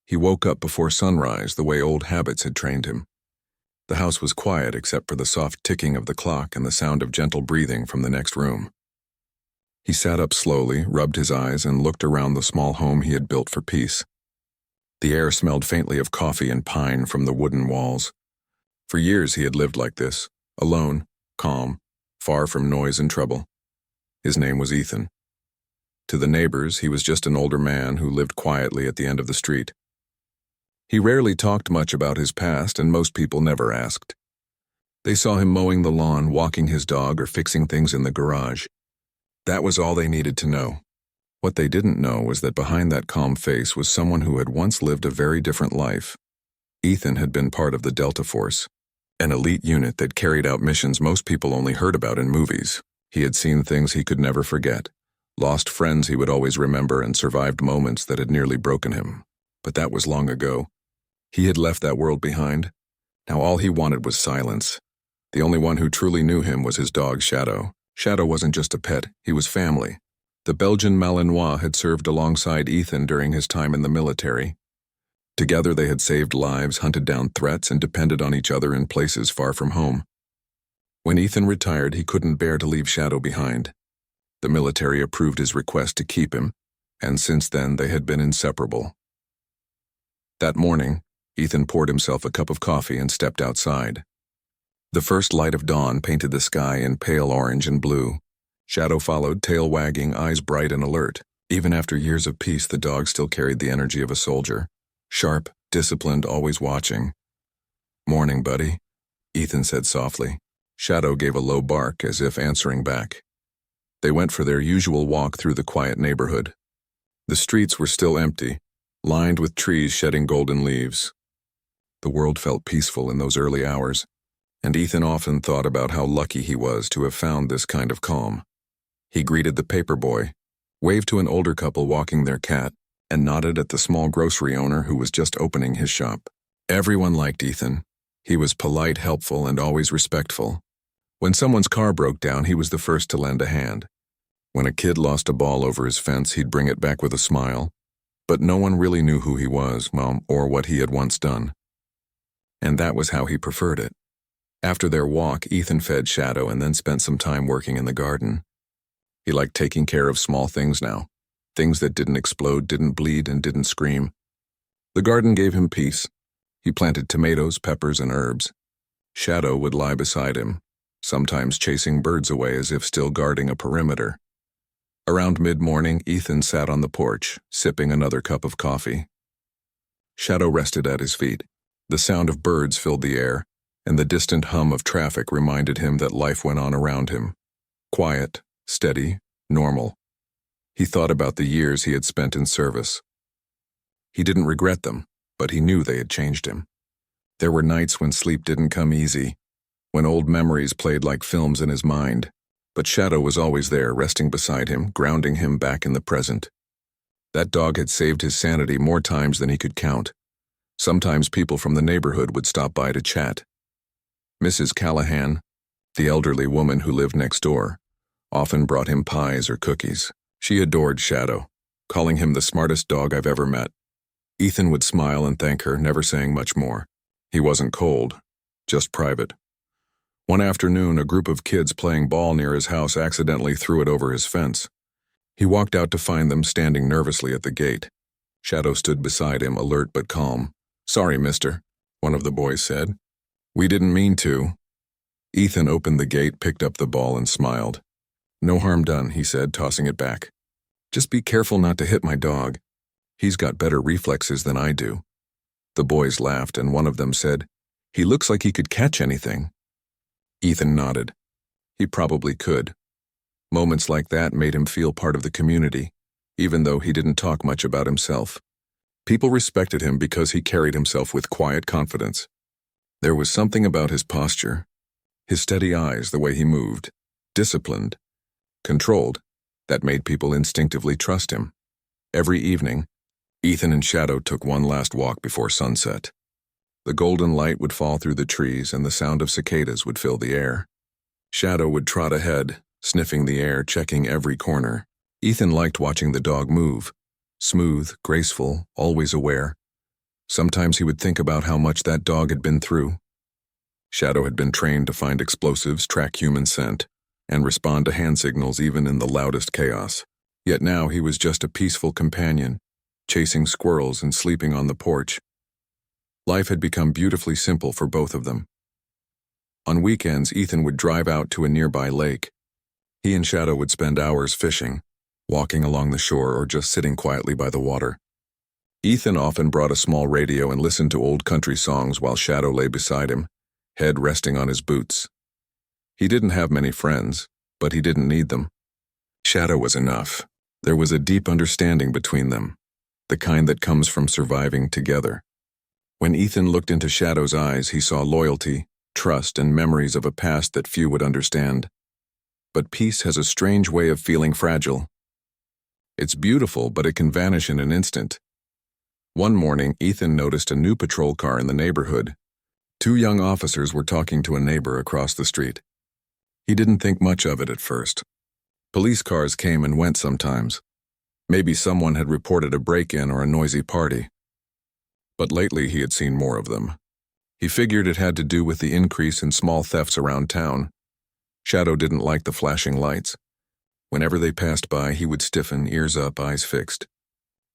He woke up before sunrise the way old habits had trained him. The house was quiet except for the soft ticking of the clock and the sound of gentle breathing from the next room. He sat up slowly, rubbed his eyes, and looked around the small home he had built for peace. The air smelled faintly of coffee and pine from the wooden walls. For years he had lived like this, alone, calm, far from noise and trouble. His name was Ethan. To the neighbors, he was just an older man who lived quietly at the end of the street. He rarely talked much about his past, and most people never asked. They saw him mowing the lawn, walking his dog, or fixing things in the garage. That was all they needed to know. What they didn't know was that behind that calm face was someone who had once lived a very different life. Ethan had been part of the Delta Force, an elite unit that carried out missions most people only heard about in movies. He had seen things he could never forget, lost friends he would always remember, and survived moments that had nearly broken him. But that was long ago. He had left that world behind. Now all he wanted was silence. The only one who truly knew him was his dog, Shadow. Shadow wasn't just a pet, he was family. The Belgian Malinois had served alongside Ethan during his time in the military. Together they had saved lives, hunted down threats, and depended on each other in places far from home. When Ethan retired, he couldn't bear to leave Shadow behind. The military approved his request to keep him, and since then they had been inseparable. That morning, Ethan poured himself a cup of coffee and stepped outside. The first light of dawn painted the sky in pale orange and blue. Shadow followed, tail wagging, eyes bright and alert. Even after years of peace, the dog still carried the energy of a soldier. Sharp, disciplined, always watching. "Morning, buddy," Ethan said softly. Shadow gave a low bark as if answering back. They went for their usual walk through the quiet neighborhood. The streets were still empty, lined with trees shedding golden leaves. The world felt peaceful in those early hours, and Ethan often thought about how lucky he was to have found this kind of calm. He greeted the paperboy, waved to an older couple walking their cat, and nodded at the small grocery owner who was just opening his shop. Everyone liked Ethan. He was polite, helpful, and always respectful. When someone's car broke down, he was the first to lend a hand. When a kid lost a ball over his fence, he'd bring it back with a smile. But no one really knew who he was, or what he had once done. And that was how he preferred it. After their walk, Ethan fed Shadow and then spent some time working in the garden. He liked taking care of small things now. Things that didn't explode, didn't bleed, and didn't scream. The garden gave him peace. He planted tomatoes, peppers, and herbs. Shadow would lie beside him, sometimes chasing birds away as if still guarding a perimeter. Around mid-morning, Ethan sat on the porch, sipping another cup of coffee. Shadow rested at his feet. The sound of birds filled the air, and the distant hum of traffic reminded him that life went on around him. Quiet, steady, normal. He thought about the years he had spent in service. He didn't regret them, but he knew they had changed him. There were nights when sleep didn't come easy, when old memories played like films in his mind, but Shadow was always there, resting beside him, grounding him back in the present. That dog had saved his sanity more times than he could count. Sometimes people from the neighborhood would stop by to chat. Mrs. Callahan, the elderly woman who lived next door, often brought him pies or cookies. She adored Shadow, calling him the smartest dog I've ever met. Ethan would smile and thank her, never saying much more. He wasn't cold, just private. One afternoon, a group of kids playing ball near his house accidentally threw it over his fence. He walked out to find them standing nervously at the gate. Shadow stood beside him, alert but calm. "Sorry, mister," one of the boys said. "We didn't mean to." Ethan opened the gate, picked up the ball, and smiled. "No harm done," he said, tossing it back. "Just be careful not to hit my dog. He's got better reflexes than I do." The boys laughed, and one of them said, "He looks like he could catch anything." Ethan nodded. He probably could. Moments like that made him feel part of the community, even though he didn't talk much about himself. People respected him because he carried himself with quiet confidence. There was something about his posture, his steady eyes, the way he moved, disciplined, controlled, that made people instinctively trust him. Every evening, Ethan and Shadow took one last walk before sunset. The golden light would fall through the trees and the sound of cicadas would fill the air. Shadow would trot ahead, sniffing the air, checking every corner. Ethan liked watching the dog move. Smooth, graceful, always aware. Sometimes he would think about how much that dog had been through. Shadow had been trained to find explosives, track human scent, and respond to hand signals even in the loudest chaos. Yet now he was just a peaceful companion, chasing squirrels and sleeping on the porch. Life had become beautifully simple for both of them. On weekends, Ethan would drive out to a nearby lake. He and Shadow would spend hours fishing, walking along the shore or just sitting quietly by the water. Ethan often brought a small radio and listened to old country songs while Shadow lay beside him, head resting on his boots. He didn't have many friends, but he didn't need them. Shadow was enough. There was a deep understanding between them, the kind that comes from surviving together. When Ethan looked into Shadow's eyes, he saw loyalty, trust, and memories of a past that few would understand. But peace has a strange way of feeling fragile. It's beautiful, but it can vanish in an instant. One morning, Ethan noticed a new patrol car in the neighborhood. Two young officers were talking to a neighbor across the street. He didn't think much of it at first. Police cars came and went sometimes. Maybe someone had reported a break-in or a noisy party. But lately he had seen more of them. He figured it had to do with the increase in small thefts around town. Shadow didn't like the flashing lights. Whenever they passed by, he would stiffen, ears up, eyes fixed.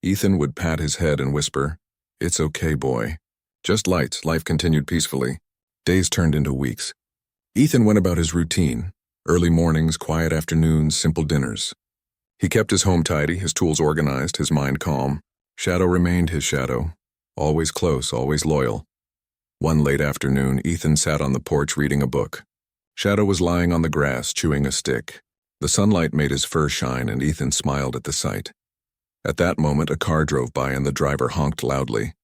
Ethan would pat his head and whisper, "It's okay, boy. Just lights." Life continued peacefully. Days turned into weeks. Ethan went about his routine. Early mornings, quiet afternoons, simple dinners. He kept his home tidy, his tools organized, his mind calm. Shadow remained his shadow, always close, always loyal. One late afternoon, Ethan sat on the porch reading a book. Shadow was lying on the grass, chewing a stick. The sunlight made his fur shine, and Ethan smiled at the sight. At that moment, a car drove by and the driver honked loudly.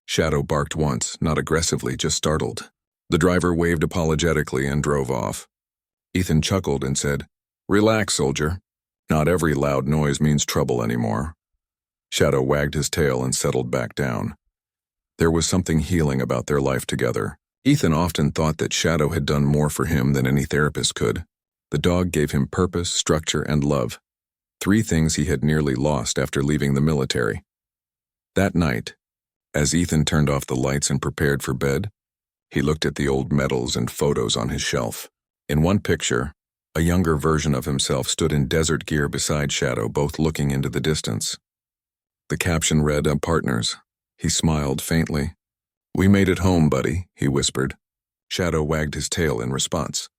Shadow barked once, not aggressively, just startled. The driver waved apologetically and drove off. Ethan chuckled and said, "Relax, soldier. Not every loud noise means trouble anymore." Shadow wagged his tail and settled back down. There was something healing about their life together. Ethan often thought that Shadow had done more for him than any therapist could. The dog gave him purpose, structure, and love. 3 things he had nearly lost after leaving the military. That night, as Ethan turned off the lights and prepared for bed, he looked at the old medals and photos on his shelf. In one picture, a younger version of himself stood in desert gear beside Shadow, both looking into the distance. The caption read, "Partners." He smiled faintly. "We made it home, buddy," he whispered. Shadow wagged his tail in response.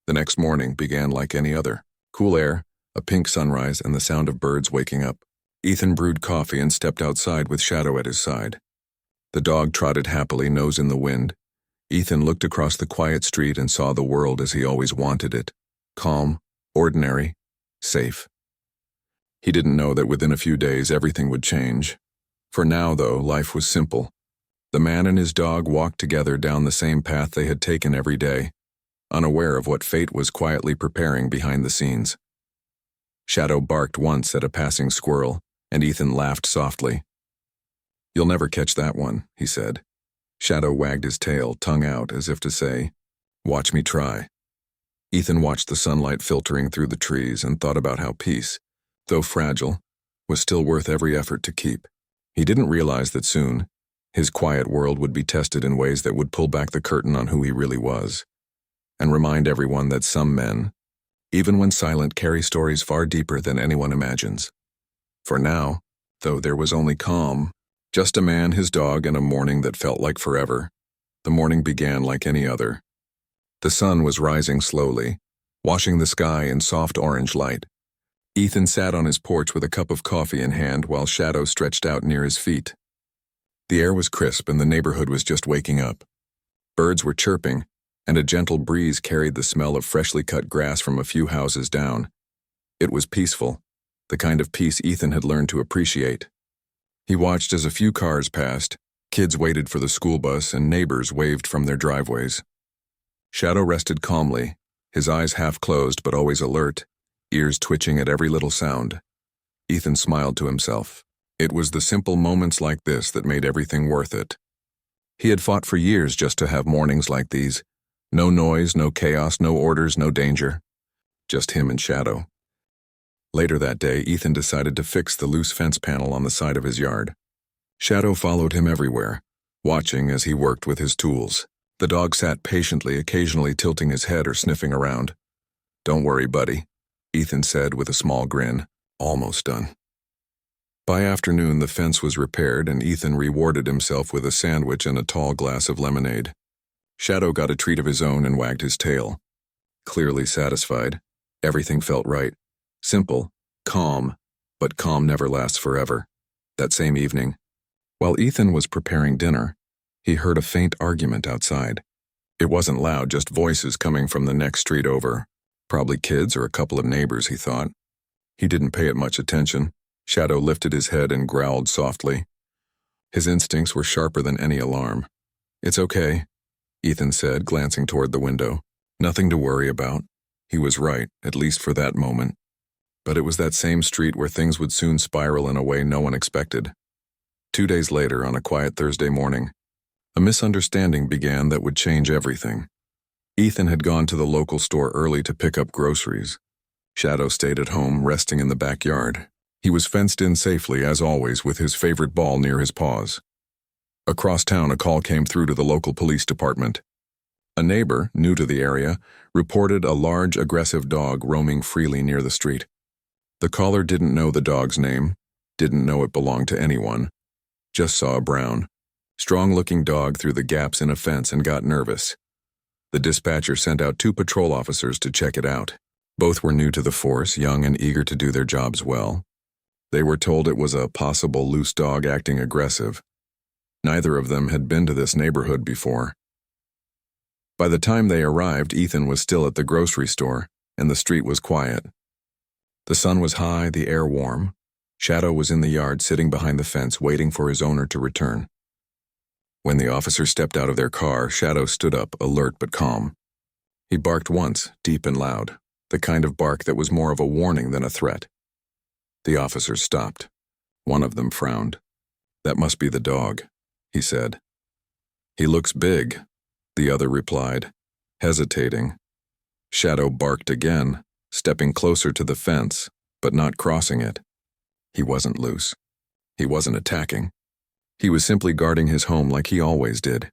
The next morning began like any other. Cool air, a pink sunrise, and the sound of birds waking up. Ethan brewed coffee and stepped outside with Shadow at his side. The dog trotted happily, nose in the wind. Ethan looked across the quiet street and saw the world as he always wanted it. Calm, ordinary, safe. He didn't know that within a few days everything would change. For now, though, life was simple. The man and his dog walked together down the same path they had taken every day, unaware of what fate was quietly preparing behind the scenes. Shadow barked once at a passing squirrel, and Ethan laughed softly. "You'll never catch that one," he said. Shadow wagged his tail, tongue out, as if to say, "Watch me try." Ethan watched the sunlight filtering through the trees and thought about how peace, though fragile, was still worth every effort to keep. He didn't realize that soon, his quiet world would be tested in ways that would pull back the curtain on who he really was, and remind everyone that some men, even when silent, carry stories far deeper than anyone imagines. For now, though there was only calm, just a man, his dog, and a morning that felt like forever, the morning began like any other. The sun was rising slowly, washing the sky in soft orange light. Ethan sat on his porch with a cup of coffee in hand while Shadow stretched out near his feet. The air was crisp and the neighborhood was just waking up. Birds were chirping, and a gentle breeze carried the smell of freshly cut grass from a few houses down. It was peaceful, the kind of peace Ethan had learned to appreciate. He watched as a few cars passed, kids waited for the school bus, and neighbors waved from their driveways. Shadow rested calmly, his eyes half closed but always alert, ears twitching at every little sound. Ethan smiled to himself. It was the simple moments like this that made everything worth it. He had fought for years just to have mornings like these. No noise, no chaos, no orders, no danger. Just him and Shadow. Later that day, Ethan decided to fix the loose fence panel on the side of his yard. Shadow followed him everywhere, watching as he worked with his tools. The dog sat patiently, occasionally tilting his head or sniffing around. "Don't worry, buddy," Ethan said with a small grin. "Almost done." By afternoon, the fence was repaired, and Ethan rewarded himself with a sandwich and a tall glass of lemonade. Shadow got a treat of his own and wagged his tail. Clearly satisfied, everything felt right. Simple, calm, but calm never lasts forever. That same evening, while Ethan was preparing dinner, he heard a faint argument outside. It wasn't loud, just voices coming from the next street over. Probably kids or a couple of neighbors, he thought. He didn't pay it much attention. Shadow lifted his head and growled softly. His instincts were sharper than any alarm. "It's okay," Ethan said, glancing toward the window. "Nothing to worry about." He was right, at least for that moment. But it was that same street where things would soon spiral in a way no one expected. 2 days later, on a quiet Thursday morning, a misunderstanding began that would change everything. Ethan had gone to the local store early to pick up groceries. Shadow stayed at home, resting in the backyard. He was fenced in safely, as always, with his favorite ball near his paws. Across town, a call came through to the local police department. A neighbor, new to the area, reported a large, aggressive dog roaming freely near the street. The caller didn't know the dog's name, didn't know it belonged to anyone, just saw a brown, strong-looking dog through the gaps in a fence and got nervous. The dispatcher sent out 2 patrol officers to check it out. Both were new to the force, young and eager to do their jobs well. They were told it was a possible loose dog acting aggressive. Neither of them had been to this neighborhood before. By the time they arrived, Ethan was still at the grocery store, and the street was quiet. The sun was high, the air warm. Shadow was in the yard, sitting behind the fence, waiting for his owner to return. When the officer stepped out of their car, Shadow stood up, alert but calm. He barked once, deep and loud, the kind of bark that was more of a warning than a threat. The officers stopped. One of them frowned. "That must be the dog," he said. "He looks big," the other replied, hesitating. Shadow barked again, stepping closer to the fence, but not crossing it. He wasn't loose. He wasn't attacking. He was simply guarding his home like he always did.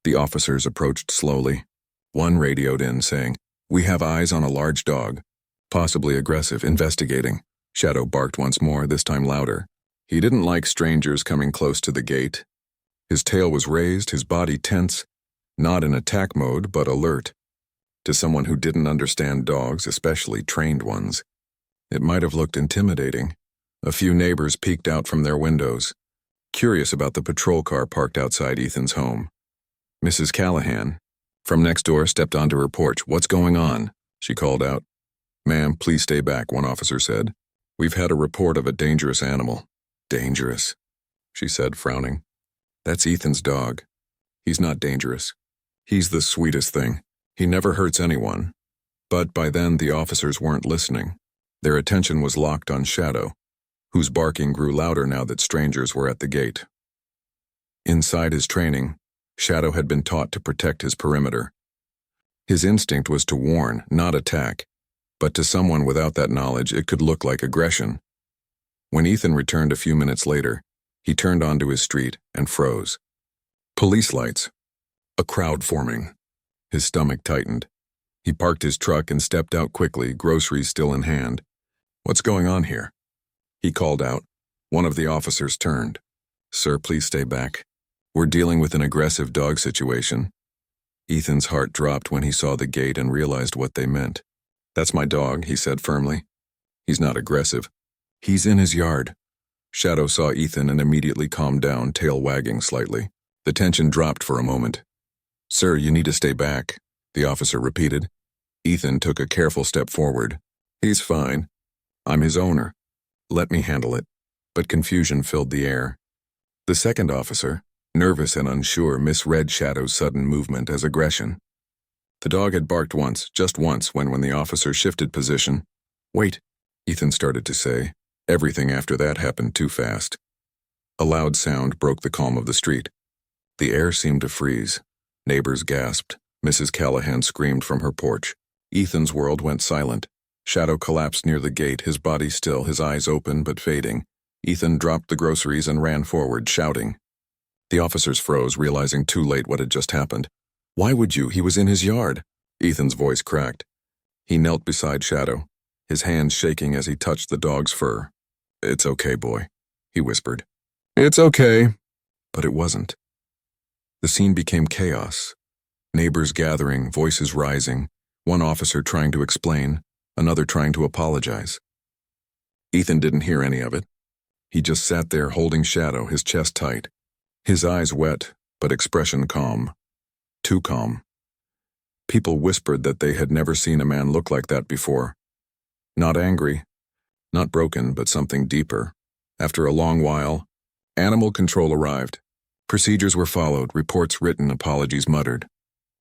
The officers approached slowly. One radioed in, saying, "We have eyes on a large dog, possibly aggressive, investigating." Shadow barked once more, this time louder. He didn't like strangers coming close to the gate. His tail was raised, his body tense, not in attack mode, but alert. To someone who didn't understand dogs, especially trained ones, it might have looked intimidating. A few neighbors peeked out from their windows, curious about the patrol car parked outside Ethan's home. Mrs. Callahan, from next door, stepped onto her porch. "What's going on?" she called out. "Ma'am, please stay back," one officer said. "We've had a report of a dangerous animal." "Dangerous," she said, frowning. "That's Ethan's dog. He's not dangerous. He's the sweetest thing. He never hurts anyone." But by then, the officers weren't listening. Their attention was locked on Shadow, whose barking grew louder now that strangers were at the gate. Inside his training, Shadow had been taught to protect his perimeter. His instinct was to warn, not attack, but to someone without that knowledge, it could look like aggression. When Ethan returned a few minutes later, he turned onto his street and froze. Police lights. A crowd forming. His stomach tightened. He parked his truck and stepped out quickly, groceries still in hand. "What's going on here?" he called out. One of the officers turned. "Sir, please stay back. We're dealing with an aggressive dog situation." Ethan's heart dropped when he saw the gate and realized what they meant. "That's my dog," he said firmly. "He's not aggressive. He's in his yard." Shadow saw Ethan and immediately calmed down, tail wagging slightly. The tension dropped for a moment. "Sir, you need to stay back," the officer repeated. Ethan took a careful step forward. "He's fine. I'm his owner. Let me handle it." But confusion filled the air. The second officer, nervous and unsure, misread Shadow's sudden movement as aggression. The dog had barked once, just once, when the officer shifted position. "Wait," Ethan started to say. Everything after that happened too fast. A loud sound broke the calm of the street. The air seemed to freeze. Neighbors gasped. Mrs. Callahan screamed from her porch. Ethan's world went silent. Shadow collapsed near the gate, his body still, his eyes open but fading. Ethan dropped the groceries and ran forward, shouting. The officers froze, realizing too late what had just happened. Why would you? He was in his yard. Ethan's voice cracked. He knelt beside Shadow, his hands shaking as he touched the dog's fur. It's okay, boy, he whispered. It's okay. But it wasn't. The scene became chaos. Neighbors gathering, voices rising, one officer trying to explain, another trying to apologize. Ethan didn't hear any of it. He just sat there holding Shadow, his chest tight, his eyes wet, but expression calm. Too calm. People whispered that they had never seen a man look like that before. Not angry, not broken, but something deeper. After a long while, animal control arrived. Procedures were followed, reports written, apologies muttered.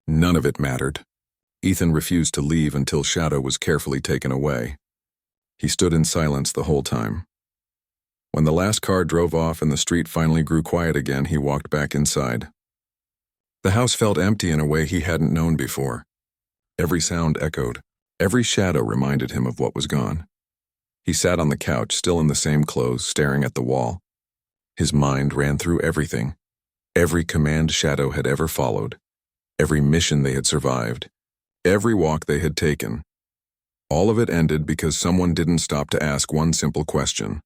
None of it mattered. Ethan refused to leave until Shadow was carefully taken away. He stood in silence the whole time. When the last car drove off and the street finally grew quiet again, he walked back inside. The house felt empty in a way he hadn't known before. Every sound echoed. Every shadow reminded him of what was gone. He sat on the couch, still in the same clothes, staring at the wall. His mind ran through everything. Every command Shadow had ever followed. Every mission they had survived. Every walk they had taken. All of it ended because someone didn't stop to ask one simple question.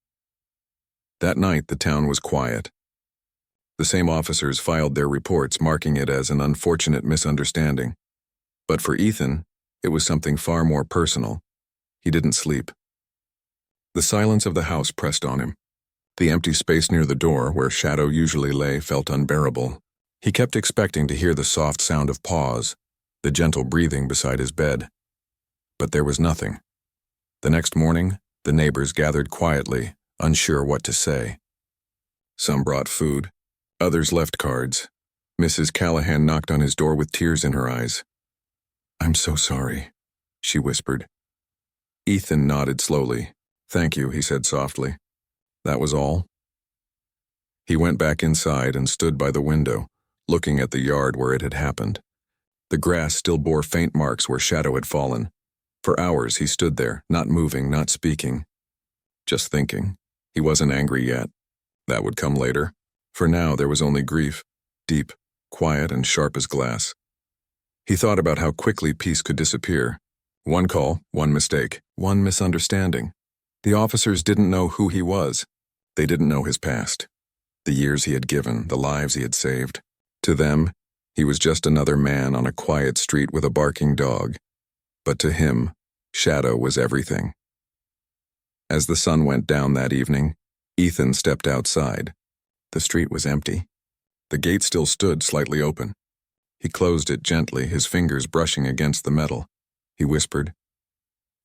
That night, the town was quiet. The same officers filed their reports, marking it as an unfortunate misunderstanding. But for Ethan, it was something far more personal. He didn't sleep. The silence of the house pressed on him. The empty space near the door, where Shadow usually lay, felt unbearable. He kept expecting to hear the soft sound of paws, the gentle breathing beside his bed. But there was nothing. The next morning, the neighbors gathered quietly, unsure what to say. Some brought food. Others left cards. Mrs. Callahan knocked on his door with tears in her eyes. "I'm so sorry," she whispered. Ethan nodded slowly. "Thank you," he said softly. That was all. He went back inside and stood by the window, looking at the yard where it had happened. The grass still bore faint marks where Shadow had fallen. For hours he stood there, not moving, not speaking. Just thinking. He wasn't angry yet. That would come later. For now, there was only grief, deep, quiet, and sharp as glass. He thought about how quickly peace could disappear. One call, one mistake, one misunderstanding. The officers didn't know who he was. They didn't know his past. The years he had given, the lives he had saved. To them, he was just another man on a quiet street with a barking dog. But to him, Shadow was everything. As the sun went down that evening, Ethan stepped outside. The street was empty. The gate still stood slightly open. He closed it gently, his fingers brushing against the metal. He whispered,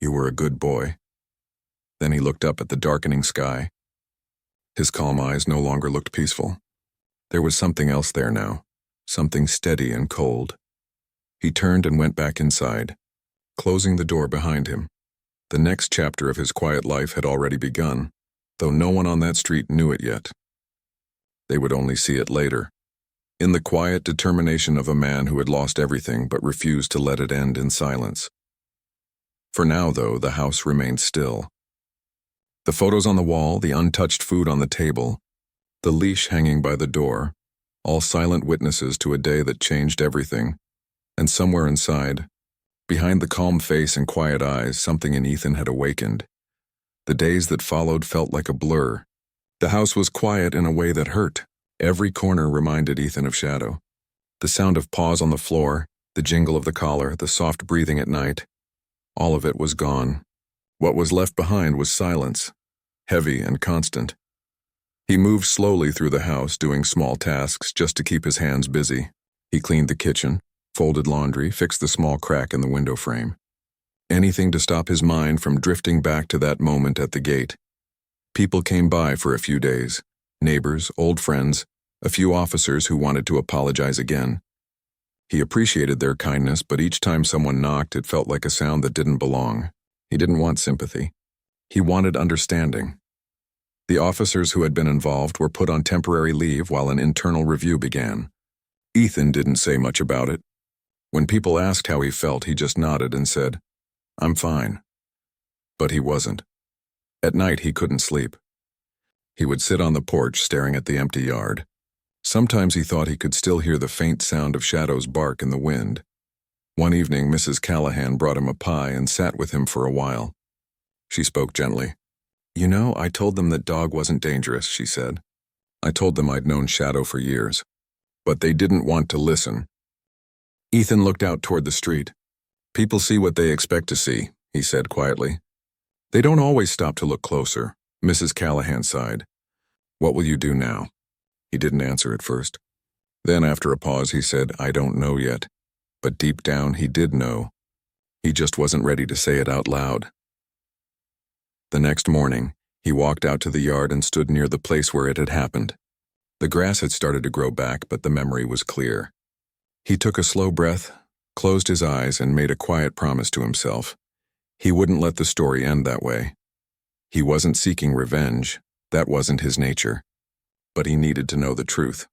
"You were a good boy." Then he looked up at the darkening sky. His calm eyes no longer looked peaceful. There was something else there now, something steady and cold. He turned and went back inside, closing the door behind him. The next chapter of his quiet life had already begun, though no one on that street knew it yet. They would only see it later, in the quiet determination of a man who had lost everything but refused to let it end in silence. For now, though, the house remained still. The photos on the wall, the untouched food on the table, the leash hanging by the door, all silent witnesses to a day that changed everything. And somewhere inside, behind the calm face and quiet eyes, something in Ethan had awakened. The days that followed felt like a blur. The house was quiet in a way that hurt. Every corner reminded Ethan of Shadow. The sound of paws on the floor, the jingle of the collar, the soft breathing at night. All of it was gone. What was left behind was silence, heavy and constant. He moved slowly through the house, doing small tasks just to keep his hands busy. He cleaned the kitchen, folded laundry, fixed the small crack in the window frame. Anything to stop his mind from drifting back to that moment at the gate. People came by for a few days. Neighbors, old friends, a few officers who wanted to apologize again. He appreciated their kindness, but each time someone knocked, it felt like a sound that didn't belong. He didn't want sympathy. He wanted understanding. The officers who had been involved were put on temporary leave while an internal review began. Ethan didn't say much about it. When people asked how he felt, he just nodded and said, "I'm fine." But he wasn't. At night, he couldn't sleep. He would sit on the porch staring at the empty yard. Sometimes he thought he could still hear the faint sound of shadows bark in the wind. One evening, Mrs. Callahan brought him a pie and sat with him for a while. She spoke gently. "You know, I told them that dog wasn't dangerous," she said. "I told them I'd known Shadow for years. But they didn't want to listen." Ethan looked out toward the street. "People see what they expect to see," he said quietly. "They don't always stop to look closer." Mrs. Callahan sighed. "What will you do now?" He didn't answer at first. Then, after a pause, he said, "I don't know yet." But deep down, he did know. He just wasn't ready to say it out loud. The next morning, he walked out to the yard and stood near the place where it had happened. The grass had started to grow back, but the memory was clear. He took a slow breath, closed his eyes, and made a quiet promise to himself. He wouldn't let the story end that way. He wasn't seeking revenge. That wasn't his nature. But he needed to know the truth.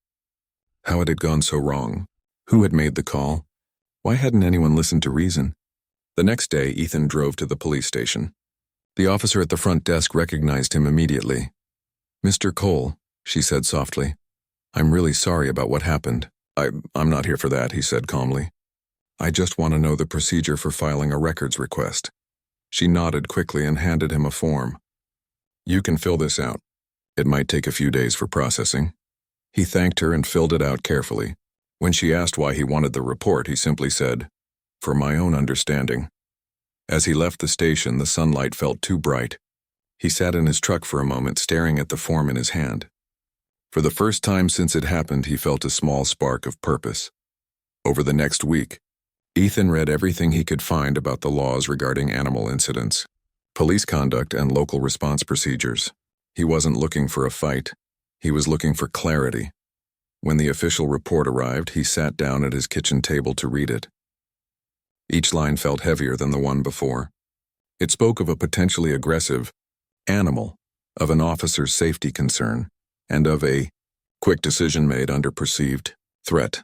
How had it gone so wrong? Who had made the call? Why hadn't anyone listened to reason? The next day, Ethan drove to the police station. The officer at the front desk recognized him immediately. "Mr. Cole," she said softly, "I'm really sorry about what happened." I'm not here for that," he said calmly. "I just want to know the procedure for filing a records request." She nodded quickly and handed him a form. "You can fill this out. It might take a few days for processing." He thanked her and filled it out carefully. When she asked why he wanted the report, he simply said, "For my own understanding." As he left the station, the sunlight felt too bright. He sat in his truck for a moment, staring at the form in his hand. For the first time since it happened, he felt a small spark of purpose. Over the next week, Ethan read everything he could find about the laws regarding animal incidents, police conduct, and local response procedures. He wasn't looking for a fight. He was looking for clarity. When the official report arrived, he sat down at his kitchen table to read it. Each line felt heavier than the one before. It spoke of a potentially aggressive animal, of an officer's safety concern, and of a quick decision made under perceived threat.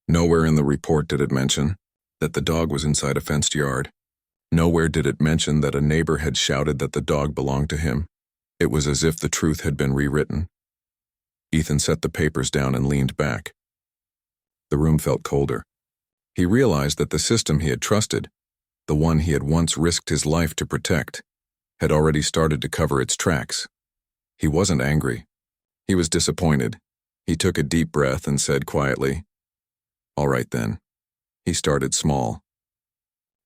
Nowhere in the report did it mention that the dog was inside a fenced yard. Nowhere did it mention that a neighbor had shouted that the dog belonged to him. It was as if the truth had been rewritten. Ethan set the papers down and leaned back. The room felt colder. He realized that the system he had trusted, the one he had once risked his life to protect, had already started to cover its tracks. He wasn't angry. He was disappointed. He took a deep breath and said quietly, "All right then." He started small.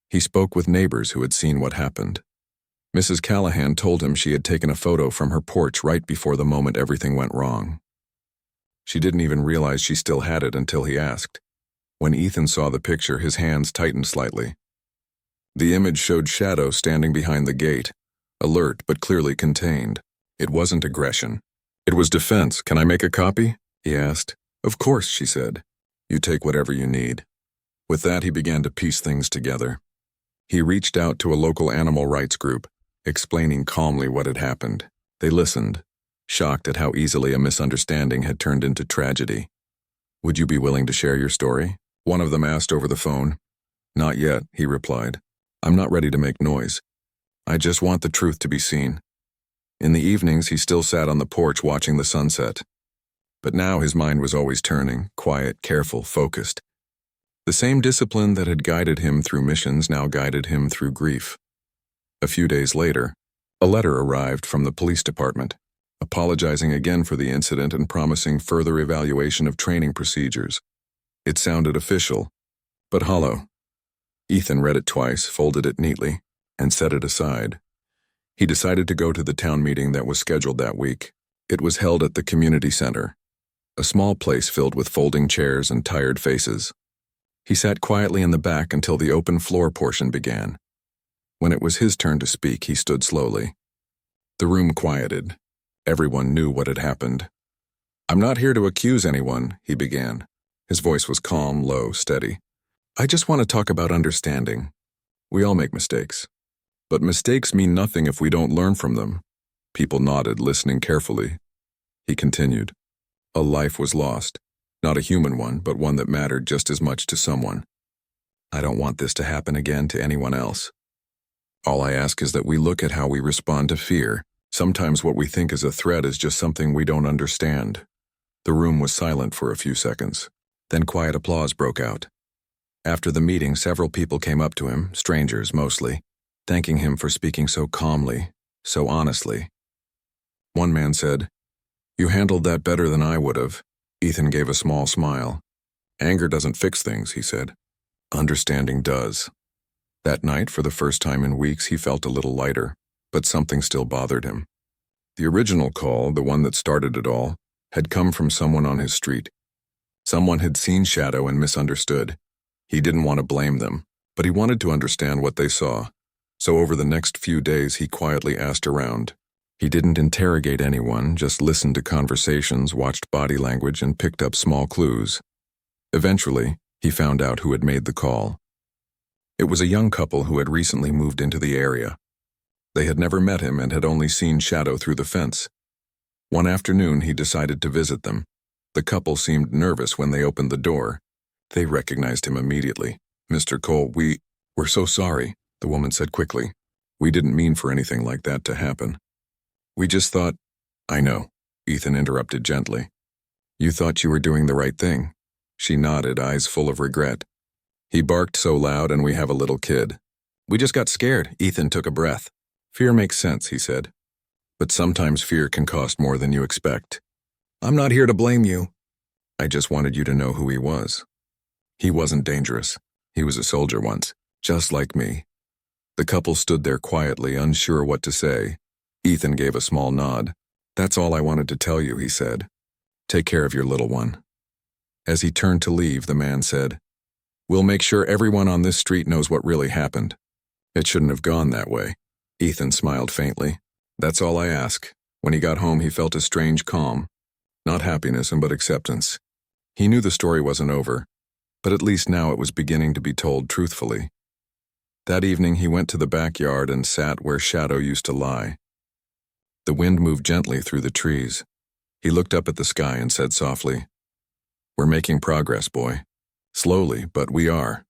He spoke with neighbors who had seen what happened. Mrs. Callahan told him she had taken a photo from her porch right before the moment everything went wrong. She didn't even realize she still had it until he asked. When Ethan saw the picture, his hands tightened slightly. The image showed Shadow standing behind the gate, alert but clearly contained. It wasn't aggression. It was defense. "Can I make a copy?" he asked. "Of course," she said. "You take whatever you need." With that, he began to piece things together. He reached out to a local animal rights group, explaining calmly what had happened. They listened, shocked at how easily a misunderstanding had turned into tragedy. "Would you be willing to share your story?" one of them asked over the phone. "Not yet," he replied. "I'm not ready to make noise. I just want the truth to be seen." In the evenings, he still sat on the porch watching the sunset. But now his mind was always turning, quiet, careful, focused. The same discipline that had guided him through missions now guided him through grief. A few days later, a letter arrived from the police department, apologizing again for the incident and promising further evaluation of training procedures. It sounded official, but hollow. Ethan read it twice, folded it neatly, and set it aside. He decided to go to the town meeting that was scheduled that week. It was held at the community center, a small place filled with folding chairs and tired faces. He sat quietly in the back until the open floor portion began. When it was his turn to speak, he stood slowly. The room quieted. Everyone knew what had happened. "I'm not here to accuse anyone," he began. His voice was calm, low, steady. "I just want to talk about understanding. We all make mistakes. But mistakes mean nothing if we don't learn from them." People nodded, listening carefully. He continued. "A life was lost. Not a human one, but one that mattered just as much to someone. I don't want this to happen again to anyone else. All I ask is that we look at how we respond to fear, Sometimes what we think is a threat is just something we don't understand. The room was silent for a few seconds. Then quiet applause broke out. After the meeting, several people came up to him, strangers mostly, thanking him for speaking so calmly, so honestly. One man said, "You handled that better than I would have." Ethan gave a small smile. "Anger doesn't fix things," he said. "Understanding does." That night, for the first time in weeks, he felt a little lighter, but something still bothered him. The original call, the one that started it all, had come from someone on his street. Someone had seen Shadow and misunderstood. He didn't want to blame them, but he wanted to understand what they saw. So over the next few days, he quietly asked around. He didn't interrogate anyone, just listened to conversations, watched body language, and picked up small clues. Eventually, he found out who had made the call. It was a young couple who had recently moved into the area. They had never met him and had only seen Shadow through the fence. One afternoon, he decided to visit them. The couple seemed nervous when they opened the door. They recognized him immediately. "Mr. Cole, we're so sorry," the woman said quickly. "We didn't mean for anything like that to happen. We just thought—" "I know," Ethan interrupted gently. "You thought you were doing the right thing." She nodded, eyes full of regret. "He barked so loud and we have a little kid." "We just got scared," Ethan took a breath. "Fear makes sense," he said. "But sometimes fear can cost more than you expect." "I'm not here to blame you." "I just wanted you to know who he was. He wasn't dangerous. He was a soldier once, just like me." The couple stood there quietly, unsure what to say. Ethan gave a small nod. "That's all I wanted to tell you," he said. "Take care of your little one." As he turned to leave, the man said, "We'll make sure everyone on this street knows what really happened." "It shouldn't have gone that way." Ethan smiled faintly. "That's all I ask." When he got home, he felt a strange calm. Not happiness, but acceptance. He knew the story wasn't over, but at least now it was beginning to be told truthfully. That evening, he went to the backyard and sat where Shadow used to lie. The wind moved gently through the trees. He looked up at the sky and said softly, "We're making progress, boy. Slowly, but we are."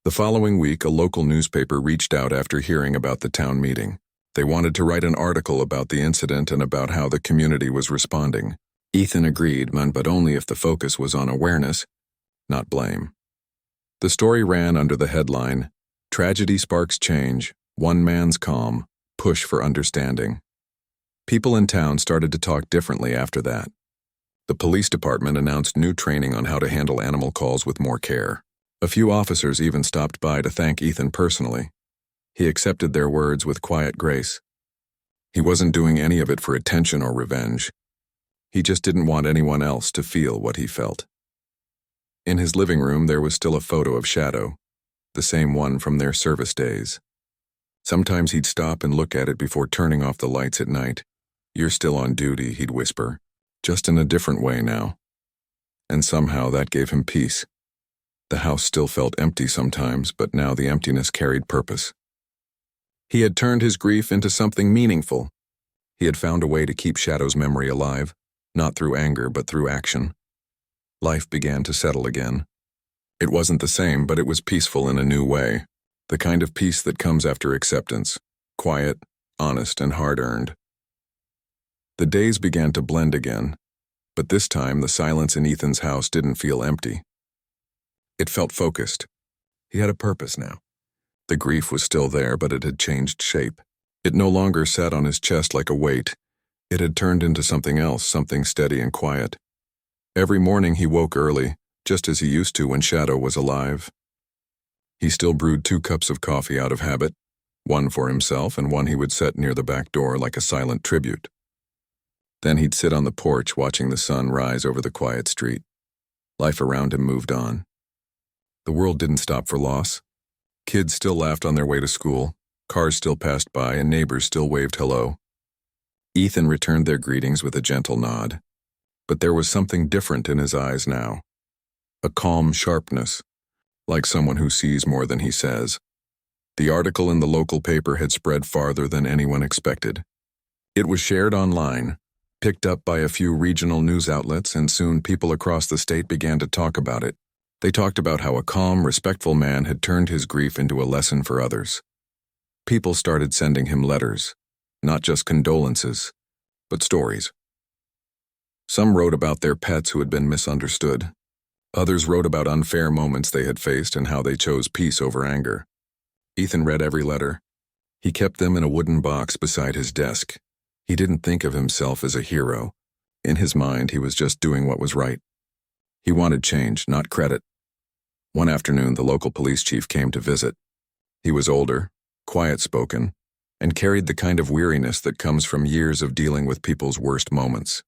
The following week, a local newspaper reached out after hearing about the town meeting. They wanted to write an article about the incident and about how the community was responding. Ethan agreed, but only if the focus was on awareness, not blame. The story ran under the headline, "Tragedy Sparks Change, One Man's Calm, Push for Understanding." People in town started to talk differently after that. The police department announced new training on how to handle animal calls with more care. A few officers even stopped by to thank Ethan personally. He accepted their words with quiet grace. He wasn't doing any of it for attention or revenge. He just didn't want anyone else to feel what he felt. In his living room, there was still a photo of Shadow, the same one from their service days. Sometimes he'd stop and look at it before turning off the lights at night. "You're still on duty," he'd whisper, "just in a different way now." And somehow that gave him peace. The house still felt empty sometimes, but now the emptiness carried purpose. He had turned his grief into something meaningful. He had found a way to keep Shadow's memory alive, not through anger, but through action. Life began to settle again. It wasn't the same, but it was peaceful in a new way. The kind of peace that comes after acceptance, quiet, honest, and hard-earned. The days began to blend again, but this time the silence in Ethan's house didn't feel empty. It felt focused. He had a purpose now. The grief was still there, but it had changed shape. It no longer sat on his chest like a weight. It had turned into something else, something steady and quiet. Every morning he woke early, just as he used to when Shadow was alive. He still brewed 2 cups of coffee out of habit, one for himself and one he would set near the back door like a silent tribute. Then he'd sit on the porch watching the sun rise over the quiet street. Life around him moved on. The world didn't stop for loss. Kids still laughed on their way to school, cars still passed by, and neighbors still waved hello. Ethan returned their greetings with a gentle nod. But there was something different in his eyes now. A calm sharpness, like someone who sees more than he says. The article in the local paper had spread farther than anyone expected. It was shared online, picked up by a few regional news outlets, and soon people across the state began to talk about it. They talked about how a calm, respectful man had turned his grief into a lesson for others. People started sending him letters. Not just condolences, but stories. Some wrote about their pets who had been misunderstood. Others wrote about unfair moments they had faced and how they chose peace over anger. Ethan read every letter. He kept them in a wooden box beside his desk. He didn't think of himself as a hero. In his mind, he was just doing what was right. He wanted change, not credit. One afternoon, the local police chief came to visit. He was older, quiet-spoken, and carried the kind of weariness that comes from years of dealing with people's worst moments.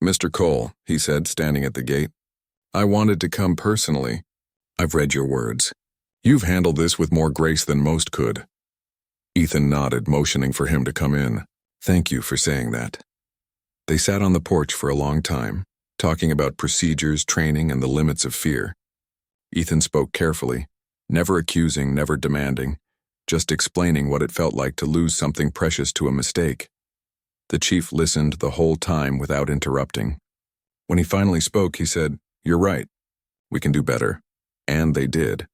"Mr. Cole," he said, standing at the gate, "I wanted to come personally. I've read your words. You've handled this with more grace than most could." Ethan nodded, motioning for him to come in. "Thank you for saying that." They sat on the porch for a long time, talking about procedures, training, and the limits of fear. Ethan spoke carefully, never accusing, never demanding, just explaining what it felt like to lose something precious to a mistake. The chief listened the whole time without interrupting. When he finally spoke, he said, "You're right. We can do better." And they did.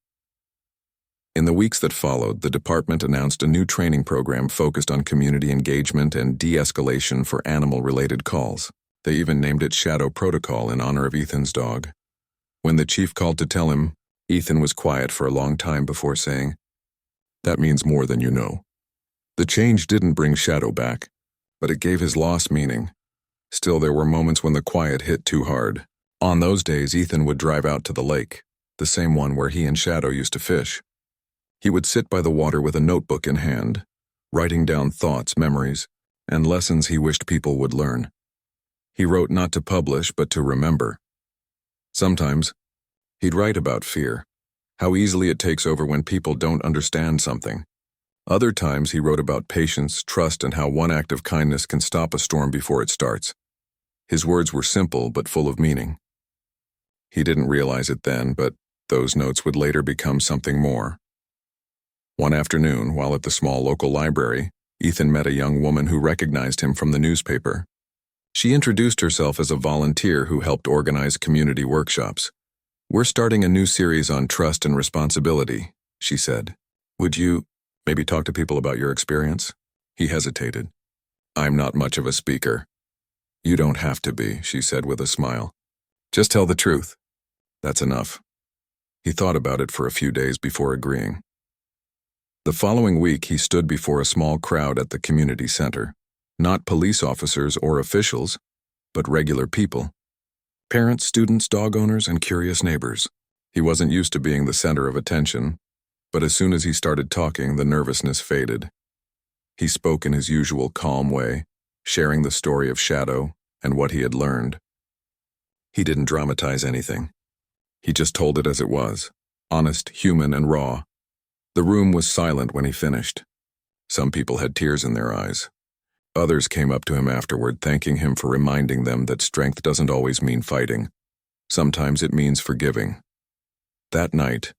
In the weeks that followed, the department announced a new training program focused on community engagement and de-escalation for animal-related calls. They even named it Shadow Protocol in honor of Ethan's dog. When the chief called to tell him, Ethan was quiet for a long time before saying, "That means more than you know." The change didn't bring Shadow back, but it gave his loss meaning. Still, there were moments when the quiet hit too hard. On those days, Ethan would drive out to the lake, the same one where he and Shadow used to fish. He would sit by the water with a notebook in hand, writing down thoughts, memories, and lessons he wished people would learn. He wrote not to publish, but to remember. Sometimes, he'd write about fear, how easily it takes over when people don't understand something. Other times, he wrote about patience, trust, and how one act of kindness can stop a storm before it starts. His words were simple, but full of meaning. He didn't realize it then, but those notes would later become something more. One afternoon, while at the small local library, Ethan met a young woman who recognized him from the newspaper. She introduced herself as a volunteer who helped organize community workshops. "We're starting a new series on trust and responsibility," she said. "Would you maybe talk to people about your experience?" He hesitated. "I'm not much of a speaker." "You don't have to be," she said with a smile. "Just tell the truth. That's enough." He thought about it for a few days before agreeing. The following week, he stood before a small crowd at the community center. Not police officers or officials, but regular people. Parents, students, dog owners, and curious neighbors. He wasn't used to being the center of attention, but as soon as he started talking, the nervousness faded. He spoke in his usual calm way, sharing the story of Shadow and what he had learned. He didn't dramatize anything. He just told it as it was, honest, human, and raw. The room was silent when he finished. Some people had tears in their eyes. Others came up to him afterward, thanking him for reminding them that strength doesn't always mean fighting. Sometimes it means forgiving. That night,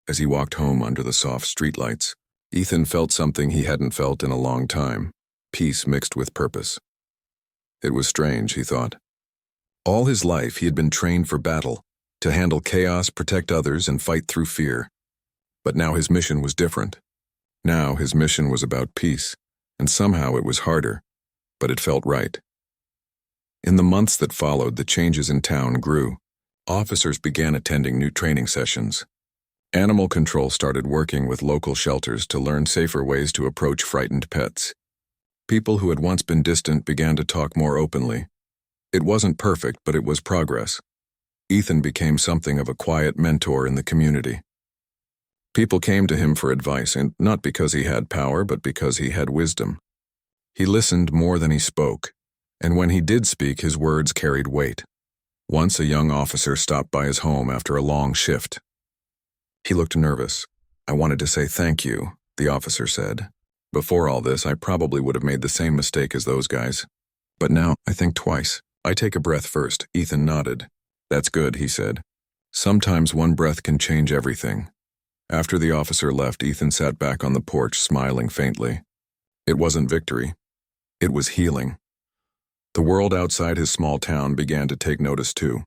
as he walked home under the soft streetlights, Ethan felt something he hadn't felt in a long time, peace mixed with purpose. It was strange, he thought. All his life he had been trained for battle, to handle chaos, protect others, and fight through fear. But now his mission was different. Now his mission was about peace, and somehow it was harder, but it felt right. In the months that followed, the changes in town grew. Officers began attending new training sessions. Animal control started working with local shelters to learn safer ways to approach frightened pets. People who had once been distant began to talk more openly. It wasn't perfect, but it was progress. Ethan became something of a quiet mentor in the community. People came to him for advice, and not because he had power, but because he had wisdom. He listened more than he spoke, and when he did speak, his words carried weight. Once a young officer stopped by his home after a long shift. He looked nervous. "I wanted to say thank you," the officer said. "Before all this, I probably would have made the same mistake as those guys. But now, I think twice. I take a breath first." Ethan nodded. "That's good," he said. "Sometimes one breath can change everything." After the officer left, Ethan sat back on the porch, smiling faintly. It wasn't victory. It was healing. The world outside his small town began to take notice too.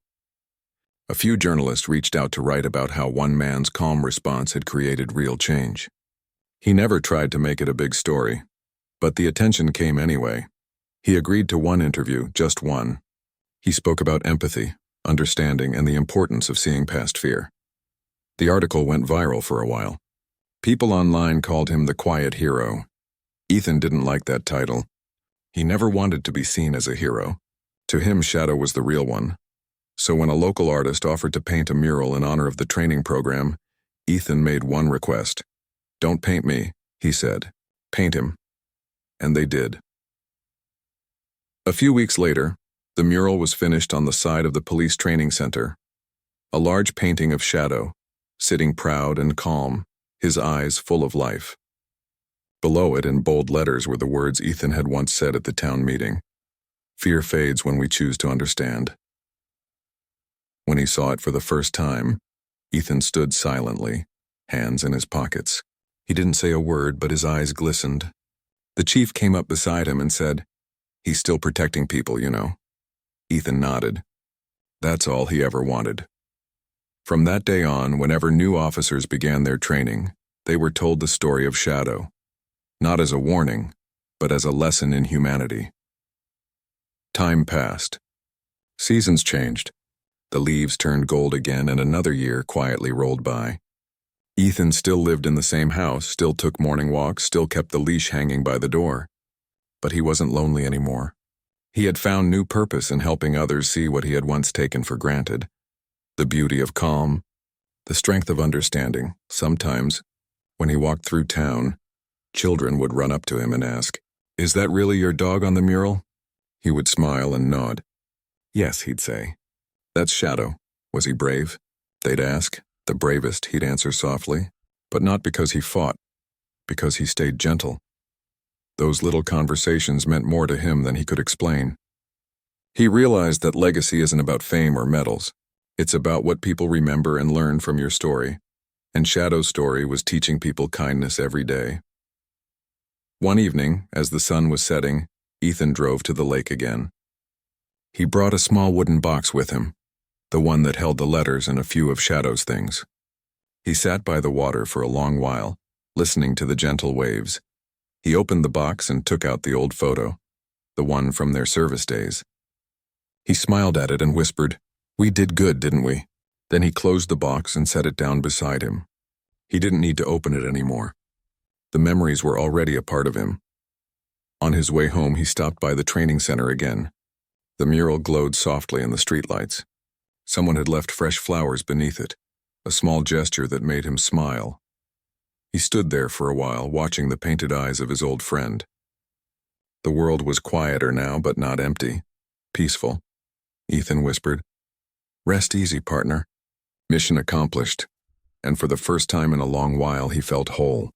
A few journalists reached out to write about how one man's calm response had created real change. He never tried to make it a big story. But the attention came anyway. He agreed to one interview, just one. He spoke about empathy, understanding, and the importance of seeing past fear. The article went viral for a while. People online called him the quiet hero. Ethan didn't like that title. He never wanted to be seen as a hero. To him, Shadow was the real one. So when a local artist offered to paint a mural in honor of the training program, Ethan made one request. "Don't paint me," he said. "Paint him." And they did. A few weeks later, the mural was finished on the side of the police training center. A large painting of Shadow, sitting proud and calm, his eyes full of life. Below it, in bold letters, were the words Ethan had once said at the town meeting. "Fear fades when we choose to understand." When he saw it for the first time, Ethan stood silently, hands in his pockets. He didn't say a word, but his eyes glistened. The chief came up beside him and said, "He's still protecting people, you know." Ethan nodded. That's all he ever wanted. From that day on, whenever new officers began their training, they were told the story of Shadow, not as a warning, but as a lesson in humanity. Time passed. Seasons changed. The leaves turned gold again, and another year quietly rolled by. Ethan still lived in the same house, still took morning walks, still kept the leash hanging by the door. But he wasn't lonely anymore. He had found new purpose in helping others see what he had once taken for granted. The beauty of calm, the strength of understanding. Sometimes, when he walked through town, children would run up to him and ask, "Is that really your dog on the mural?" He would smile and nod. "Yes," he'd say. "That's Shadow. Was he brave?" They'd ask. "The bravest," he'd answer softly, but not because he fought, because he stayed gentle. Those little conversations meant more to him than he could explain. He realized that legacy isn't about fame or medals. It's about what people remember and learn from your story. And Shadow's story was teaching people kindness every day. One evening, as the sun was setting, Ethan drove to the lake again. He brought a small wooden box with him, the one that held the letters and a few of Shadow's things. He sat by the water for a long while, listening to the gentle waves. He opened the box and took out the old photo, the one from their service days. He smiled at it and whispered, "We did good, didn't we?" Then he closed the box and set it down beside him. He didn't need to open it anymore. The memories were already a part of him. On his way home, he stopped by the training center again. The mural glowed softly in the streetlights. Someone had left fresh flowers beneath it, a small gesture that made him smile. He stood there for a while, watching the painted eyes of his old friend. The world was quieter now, but not empty. Peaceful. Ethan whispered, "Rest easy, partner." Mission accomplished, and for the first time in a long while he felt whole.